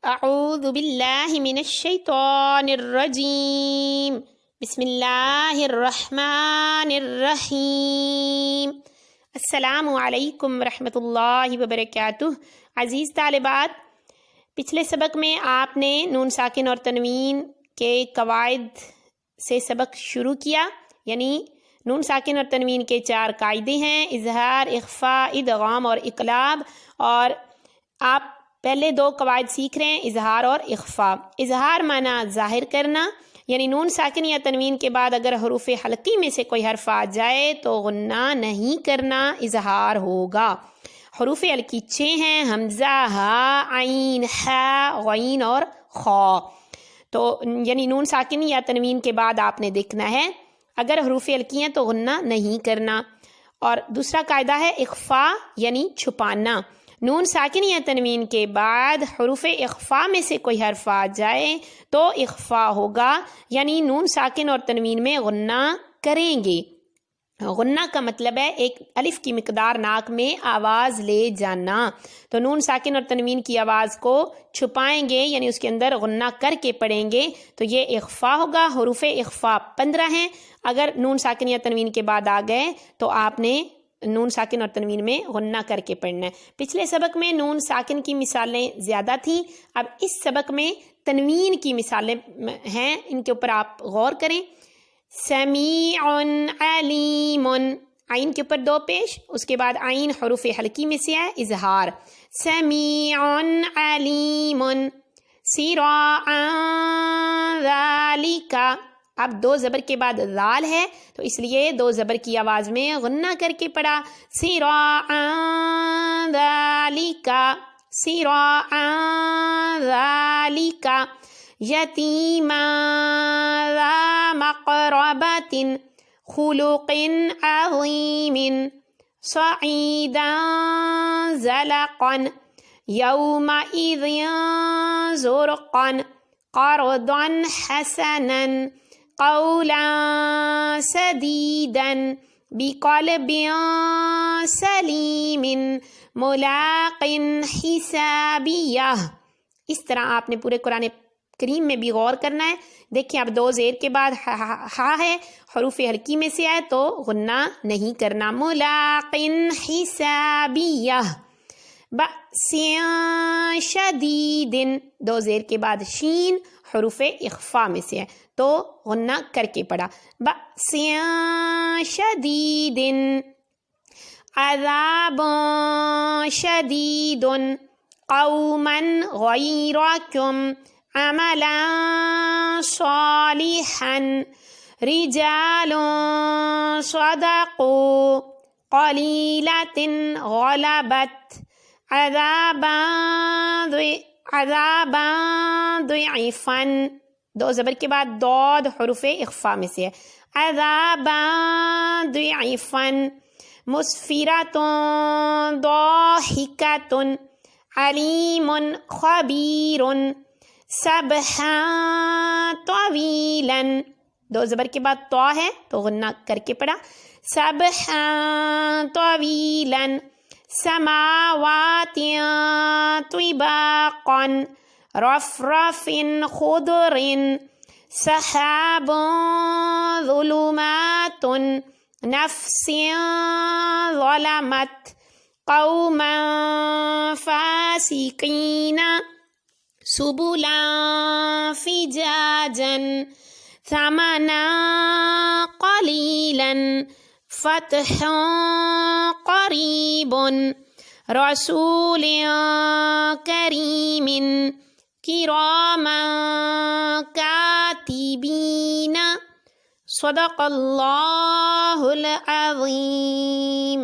اعوذ باللہ من الشیطان الرجیم بسم اللہ الرحمن الرحیم۔ السلام علیکم ورحمۃ اللہ وبرکاتہ۔ عزیز طالبات، پچھلے سبق میں آپ نے نون ساکن اور تنوین کے قواعد سے سبق شروع کیا، یعنی نون ساکن اور تنوین کے 4 قاعدے ہیں: اظہار، اخفاء، ادغام اور اقلاب، اور آپ پہلے 2 قواعد سیکھ رہے ہیں، اظہار اور اخفاء۔ اظہار معنی ظاہر کرنا، یعنی نون ساکن یا تنوین کے بعد اگر حروف حلقی میں سے کوئی حرف آ جائے تو غنہ نہیں کرنا، اظہار ہوگا۔ حروف حلقی 6 ہیں: حمزہ، ہا، عین، حا، غین اور خا۔ تو یعنی نون ساکن یا تنوین کے بعد آپ نے دیکھنا ہے، اگر حروف حلقی ہیں تو غنہ نہیں کرنا۔ اور دوسرا قاعدہ ہے اخفاء، یعنی چھپانا۔ نون ساکن یا تنوین کے بعد حروف اخفاء میں سے کوئی حرف آ جائے تو اخفاء ہوگا، یعنی نون ساکن اور تنوین میں غنہ کریں گے۔ غنہ کا مطلب ہے ایک الف کی مقدار ناک میں آواز لے جانا۔ تو نون ساکن اور تنوین کی آواز کو چھپائیں گے، یعنی اس کے اندر غنہ کر کے پڑھیں گے، تو یہ اخفاء ہوگا۔ حروف اخفاء 15 ہیں، اگر نون ساکن یا تنوین کے بعد آ گئے تو آپ نے نون ساکن اور تنوین میں غنہ کر کے پڑھنا ہے۔ پچھلے سبق میں نون ساکن کی مثالیں زیادہ تھیں، اب اس سبق میں تنوین کی مثالیں ہیں، ان کے اوپر آپ غور کریں۔ سمیع علیم، عین کے اوپر 2 پیش، اس کے بعد عین حروف حلقی میں سے ہے، اظہار۔ سمیع علیم، سراعا ذالک، اب 2 زبر کے بعد ذال ہے تو اس لیے 2 زبر کی آواز میں غنہ کر کے پڑھا، سراعا ذالک، سراعا ذالک۔ یتیما ذا مقربۃ، خلق عظیم، صعیدا زلقا، یومئذ زرقا، قرضا حسنا، قولا سدیدا، بقلب سلیم، ملاق حسابیہ۔ اس طرح آپ نے پورے قرآن کریم میں بھی غور کرنا ہے۔ دیکھیں اب 2 زیر کے بعد ہا ہے، حروف حلقی میں سے آئے تو غنہ نہیں کرنا۔ ملاق حسابیہ، بأس شدید، 2 زیر کے بعد شین حروف اخفاء میں سے ہے تو غنہ کر کے پڑھا، بأس شدید، عذاب شدید، قوما غیرکم، عملا صالحا، رجال صدقوا، قلیلۃ غلبت، عذابا ضعفا، 2 زبر کے بعد ضاد حروف اخفاء میں سے ہے، عذابا ضعفا، مسفرۃ ضاحکۃ، علیم خبیر، سبحا طویلا، 2 زبر کے بعد تو ہے تو غنہ کر کے پڑھا، سبحا طویلا، سماوات طباقا، رفرف خضر، سحاب ظلمات، نفس ظلمت، قوما فاسقین، سبلا فجاجا، ثمنا قلیلا، فتح قریب، رسول کریم، کراما کاتبین۔ صدق اللہ العظیم۔